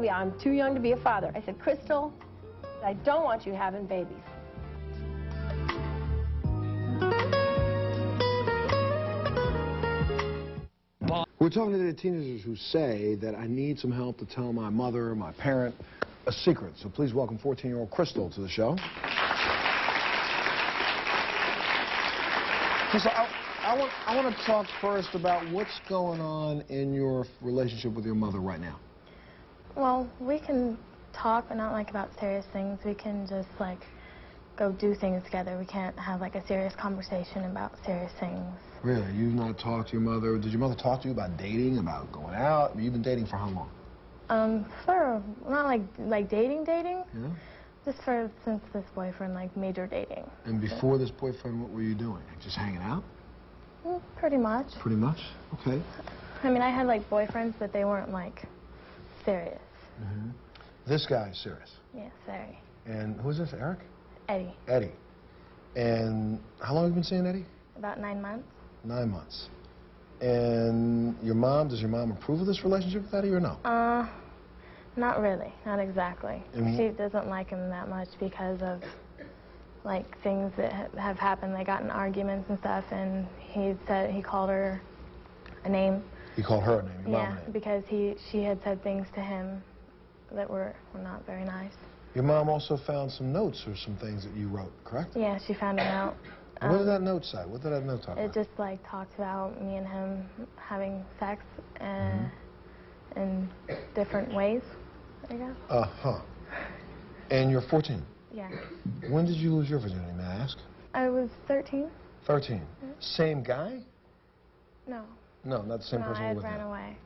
Sylvia, I'm too young to be a father. I said, Crystal, I don't want you having babies. We're talking to the teenagers who say that I need some help to tell my mother, my parent, a secret. So please welcome 14-year-old Crystal to the show. Crystal, I want to talk first about what's going on in your relationship with your mother right now. Well, we can talk, but not like about serious things. We can just like go do things together. We can't have like a serious conversation about serious things. Really? You've not talked to your mother? Did your mother talk to you about dating, about going out? You've been dating for how long? For not like dating. Yeah? Just since this boyfriend, like major dating. And before this boyfriend, what were you doing? Just hanging out? Pretty much. Pretty much? Okay. I mean, I had like boyfriends, but they weren't like serious. Mm-hmm. This guy's serious? Yes, very. And who's this, Eric? Eddie. Eddie. And how long have you been seeing Eddie? About 9 months. 9 months. And does your mom approve of this relationship with Eddie or no? Not really, not exactly. Mm-hmm. She doesn't like him that much because of like things that have happened. They got in arguments and stuff, and he called her a name. He called her a name, your mom Yeah, a name. because she had said things to him that were not very nice. Your mom also found some notes or some things that you wrote, correct? Yeah, she found it out. What did that note say? What did that note talk about? It just like talked about me and him having sex in different ways, I guess. Uh-huh. And you're 14? Yeah. When did you lose your virginity, may I ask? I was 13. 13. Mm-hmm. Same guy? No. No, not the same person I you were with ran him. away.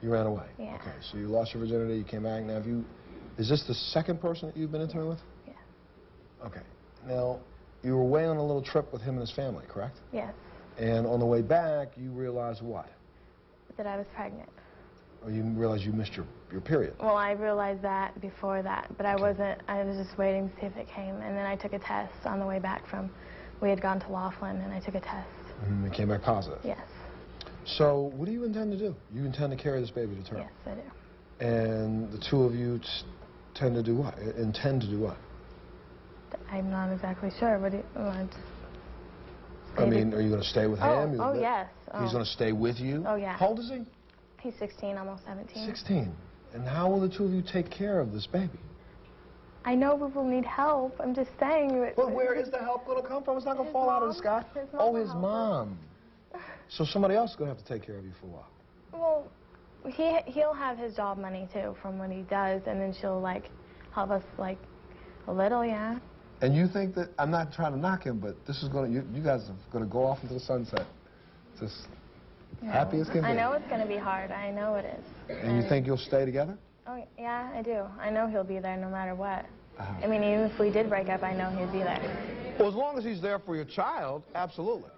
You ran away? Yeah. Okay, so you lost your virginity, you came back. Now, is this the second person that you've been intimate with? Yeah. Okay. Now, you were away on a little trip with him and his family, correct? Yes. And on the way back, you realized what? That I was pregnant. Or you realized you missed your period? Well, I realized that before that, but I was just waiting to see if it came, and then I took a test on the way back we had gone to Laughlin, and I took a test. And it came back positive? Yes. So, what do you intend to do? You intend to carry this baby to term? Yes, I do. And the two of you intend to do what? I'm not exactly sure. What do you want? I mean, are you going to stay with him? Oh, yes. He's going to stay with you? Oh, yeah. How old is he? He's 16, almost 17. 16. And how will the two of you take care of this baby? I know we will need help. I'm just saying. But where is the help going to come from? It's not going to fall out of the sky. His mom. So somebody else is going to have to take care of you for a while. Well, he'll have his job money, too, from what he does, and then she'll, like, help us, like, a little, yeah. And you think that, I'm not trying to knock him, but this is going to, you guys are going to go off into the sunset. Just happy as can be. I know it's going to be hard. I know it is. And you think you'll stay together? Oh, yeah, I do. I know he'll be there no matter what. I mean, even if we did break up, I know he'd be there. Well, as long as he's there for your child, absolutely.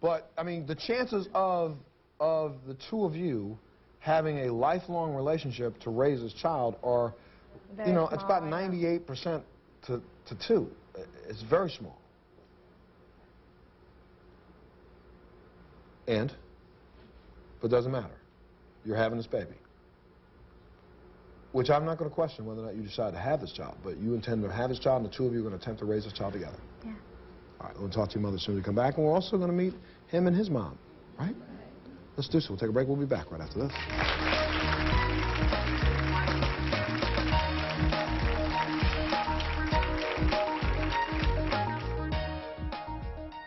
But, I mean, the chances of the two of you having a lifelong relationship to raise this child are, Very you know, small, it's about 98% to 2. It's very small. And? But it doesn't matter. You're having this baby. Which I'm not going to question whether or not you decide to have this child, but you intend to have this child, and the two of you are going to attempt to raise this child together. Yeah. All right, we'll talk to your mother as soon as we come back, and we're also going to meet him and his mom, right? Let's do so. We'll take a break. We'll be back right after this.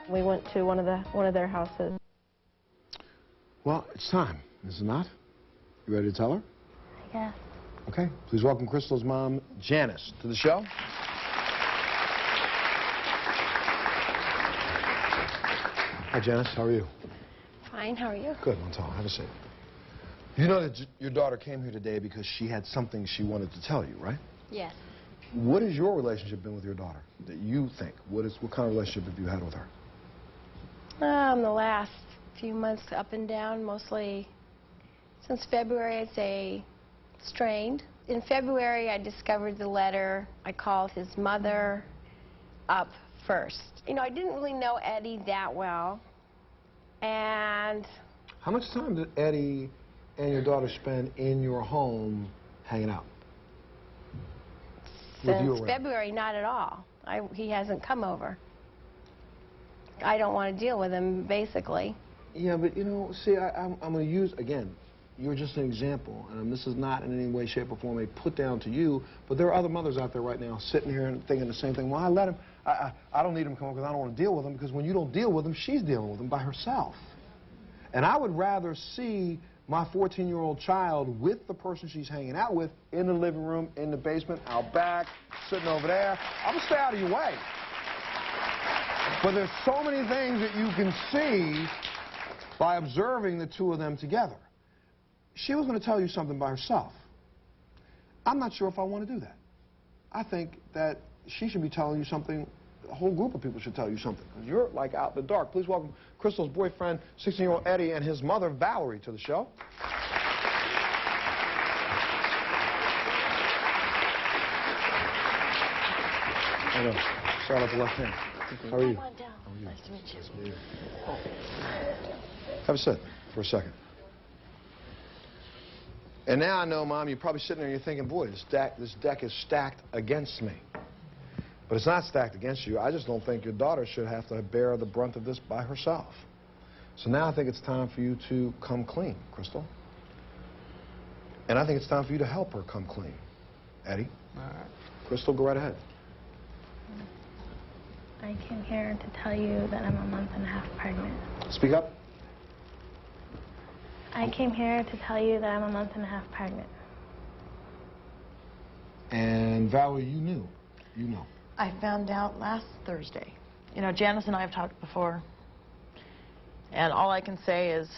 We went to one of their houses. Well, it's time, is it not? You ready to tell her? I guess. Okay, please welcome Crystal's mom, Janice, to the show. Hi, Janice, how are you? Fine, how are you? Good, Montel, have a seat. You know that your daughter came here today because she had something she wanted to tell you, right? Yes. What has your relationship been with your daughter that you think? What kind of relationship have you had with her? The last few months up and down, mostly since February, I'd say strained. In February, I discovered the letter. I called his mother up first. You know, I didn't really know Eddie that well, and... How much time did Eddie and your daughter spend in your home hanging out? with you Since around? February, not at all. He hasn't come over. I don't want to deal with him, basically. Yeah, but you know, see, I'm going to use, again, you're just an example, and this is not in any way, shape, or form a put down to you, but there are other mothers out there right now sitting here and thinking the same thing. Well, I let him, I don't need him to come over because I don't want to deal with him, because when you don't deal with him, she's dealing with him by herself. And I would rather see my 14-year-old child with the person she's hanging out with in the living room, in the basement, out back, sitting over there. I'm going to stay out of your way. But there's so many things that you can see by observing the two of them together. She was going to tell you something by herself. I'm not sure if I want to do that. I think that she should be telling you something. A whole group of people should tell you something, because you're like out in the dark. Please welcome Crystal's boyfriend, 16-year-old Eddie, and his mother, Valerie, to the show. Hello. Start at the left hand. How are you? Come on down. Nice to meet you. Have a sit for a second. And now I know, Mom, you're probably sitting there and you're thinking, boy, this deck is stacked against me. But it's not stacked against you. I just don't think your daughter should have to bear the brunt of this by herself. So now I think it's time for you to come clean, Crystal. And I think it's time for you to help her come clean. Eddie? All right. Crystal, go right ahead. I came here to tell you that I'm a month and a half pregnant. Speak up. I came here to tell you that I'm a month and a half pregnant. And Valerie, you knew. You know. I found out last Thursday. You know, Janice and I have talked before, and all I can say is,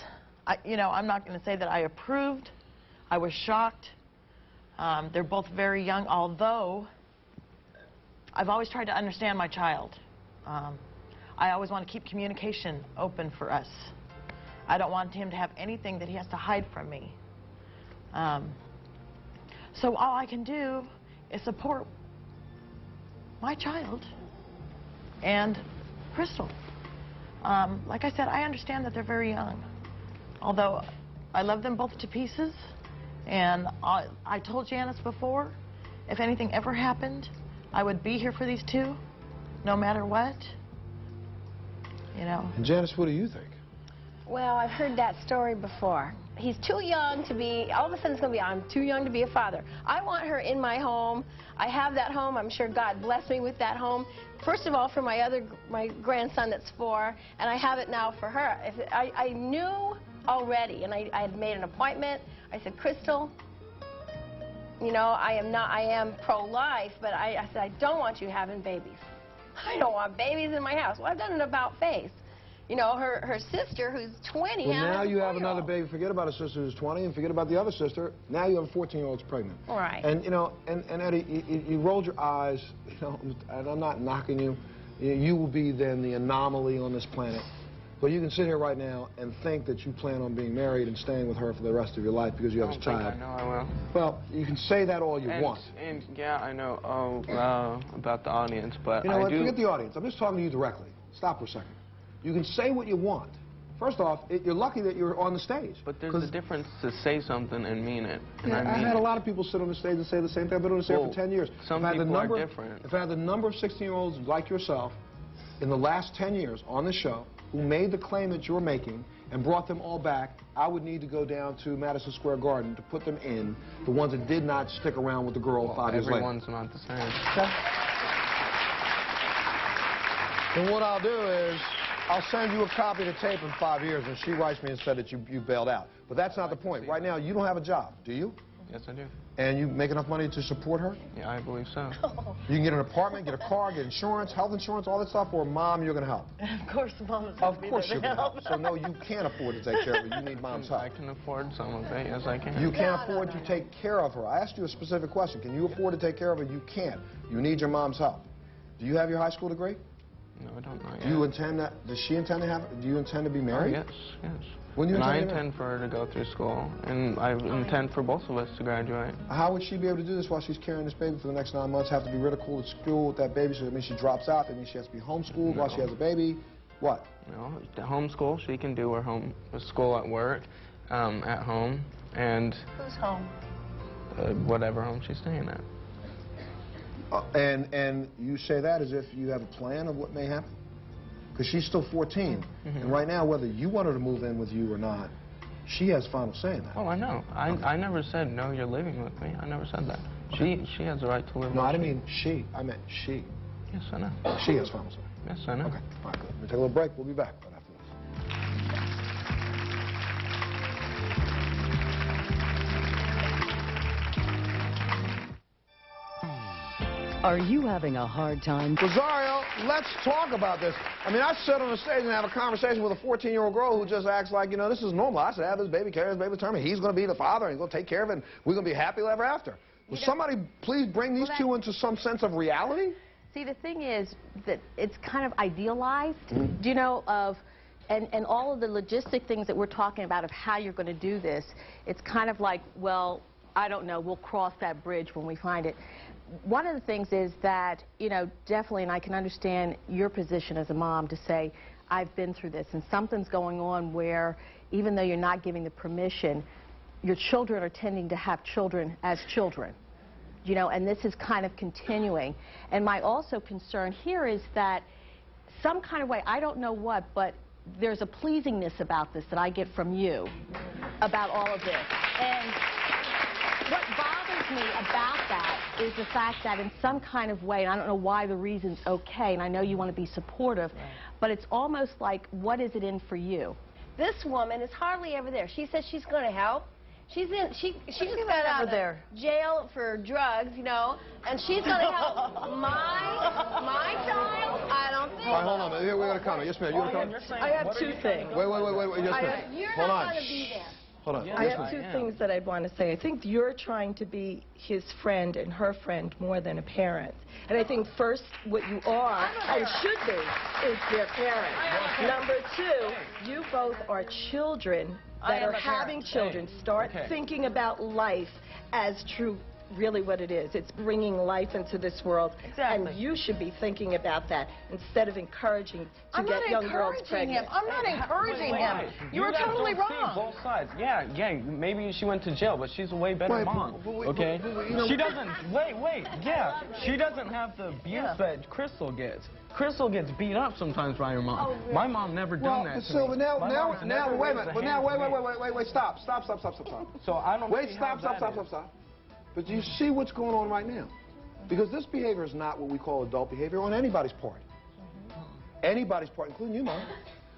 I'm not going to say that I approved. I was shocked. They're both very young, although I've always tried to understand my child. I always want to keep communication open for us. I don't want him to have anything that he has to hide from me. So all I can do is support my child and Crystal. Like I said, I understand that they're very young, although I love them both to pieces. And I told Janice before, if anything ever happened, I would be here for these two, no matter what. You know. And Janice, what do you think? Well, I've heard that story before. He's too young to be, all of a sudden it's going to be, I'm too young to be a father. I want her in my home. I have that home. I'm sure God blessed me with that home. First of all, for my grandson that's 4, and I have it now for her. I knew already, and I had made an appointment. I said, Crystal, you know, I am pro-life, but I said, I don't want you having babies. I don't want babies in my house. Well, I've done an about-face. You know, her sister, who's 20, Well, now you have 4-year-old. another baby. Forget about a sister who's 20 and forget about the other sister. Now you have a 14-year-old who's pregnant. Right. And, you know, and Eddie, you rolled your eyes, you know, and I'm not knocking you. You will be then the anomaly on this planet. But you can sit here right now and think that you plan on being married and staying with her for the rest of your life because you have a child. I know I will. Well, you can say that all you want. And yeah, I know about the audience, but You know what? I do. Forget the audience. I'm just talking to you directly. Stop for a second. You can say what you want. First off, you're lucky that you're on the stage. But there's a difference to say something and mean it. And Yeah, I I've mean had a it. lot of people sit on the stage and say the same thing. I've been on the stage Well, for 10 years. some I've had people are the number, different. If I had the number of 16-year-olds like yourself in the last 10 years on this show who made the claim that you're making and brought them all back, I would need to go down to Madison Square Garden to put them in, the ones that did not stick around with the girl 5 years later. Everyone's not the same. Okay? And what I'll do is, I'll send you a copy of the tape in 5 years, and she writes me and said that you bailed out. But that's not the point. Right now, you don't have a job, do you? Yes, I do. And you make enough money to support her? Yeah, I believe so. You can get an apartment, get a car, get insurance, health insurance, all that stuff, or Mom, you're going to help? Of course, Mom is Of course you're going to help. So, no, you can't afford to take care of her. You need Mom's help. I can afford some of it. Yes, I can. You can't afford to take care of her. I asked you a specific question. Can you afford to take care of her? You can't. You need your mom's help. Do you have your high school degree? No, I don't know yet. Do you intend that? Does she intend to have? Do you intend to be married? Yes, yes. When do you And I intend to get intend for her to go through school, and I intend for both of us to graduate. How would she be able to do this while she's carrying this baby for the next 9 months? Have to be ridiculed at school with that baby, so that means she drops out. That means she has to be homeschooled while she has a baby. What? You know, the homeschool, she can do her school at work, at home, and Who's home? whatever home she's staying at. And you say that as if you have a plan of what may happen? Because she's still 14. And right now, whether you want her to move in with you or not, she has final say in that. Oh, I know. I never said, no, you're living with me. I never said that. She has the right to live with me. No, I didn't mean she. I meant she. Yes, I know. She has final say. Yes, I know. Okay, all right, good. We'll take a little break. We'll be back right after this. Are you having a hard time? Rosario, let's talk about this. I mean, I sit on the stage and have a conversation with a 14-year-old girl who just acts like, you know, this is normal. I should have this baby, carry this baby, determined. He's going to be the father, and he's going to take care of it, and we're going to be happy ever after. Will somebody please bring these two into some sense of reality? See, the thing is that it's kind of idealized, do you know, and all of the logistic things that we're talking about of how you're going to do this, it's kind of like, well, I don't know, we'll cross that bridge when we find it. One of the things is that, you know, definitely, and I can understand your position as a mom to say, I've been through this, and something's going on where, even though you're not giving the permission, your children are tending to have children as children, you know, and this is kind of continuing. And my also concern here is that some kind of way, I don't know what, but there's a pleasingness about this that I get from you about all of this. And what bothers me about that is the fact that in some kind of way, and I don't know why the reason's okay, and I know you want to be supportive, but it's almost like, what is it in for you? This woman is hardly ever there. She says she's going to help. She just got out of jail for drugs, you know, and she's going to help my child. I don't think. All right, hold on. Here, we got a comment. Yes, ma'am. You got a comment? I have two things. Wait. Yes, ma'am. You're Hold not on. going to be there. Hold on. I have two things that I'd want to say. I think you're trying to be his friend and her friend more than a parent. And I think first what you are and should be is their parent. Number two, you both are children that are having children. Start thinking about life as true, really what it is. It's bringing life into this world. Exactly. And you should be thinking about that instead of encouraging to get young girls pregnant. I'm not encouraging him. You were totally wrong. Both sides. Yeah, maybe she went to jail, but she's a way better mom. Okay? She doesn't, yeah. She doesn't have the abuse that Crystal gets. Crystal gets beat up sometimes by her mom. Oh, really? My mom never done that to So me. now, wait a minute. But now, wait, stop. So I don't Wait, see stop. how that is. But you see what's going on right now? Because this behavior is not what we call adult behavior on anybody's part. Anybody's part, including you, Mom.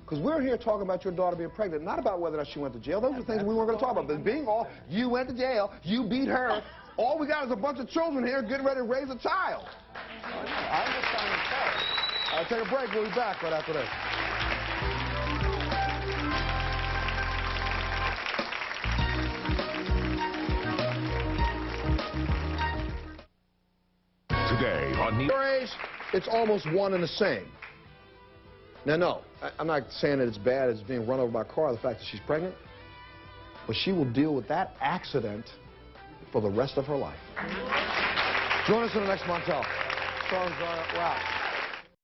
Because we're here talking about your daughter being pregnant, not about whether or not she went to jail. Those are things we weren't going to talk about. But being all, you went to jail, you beat her, all we got is a bunch of children here getting ready to raise a child. I'm just trying to say. I'll take a break. We'll be back right after this. Today on Your age, it's almost one and the same. Now, no, I'm not saying that it's bad as being run over by a car, the fact that she's pregnant, but she will deal with that accident for the rest of her life. Join us in the next Montel. Wow.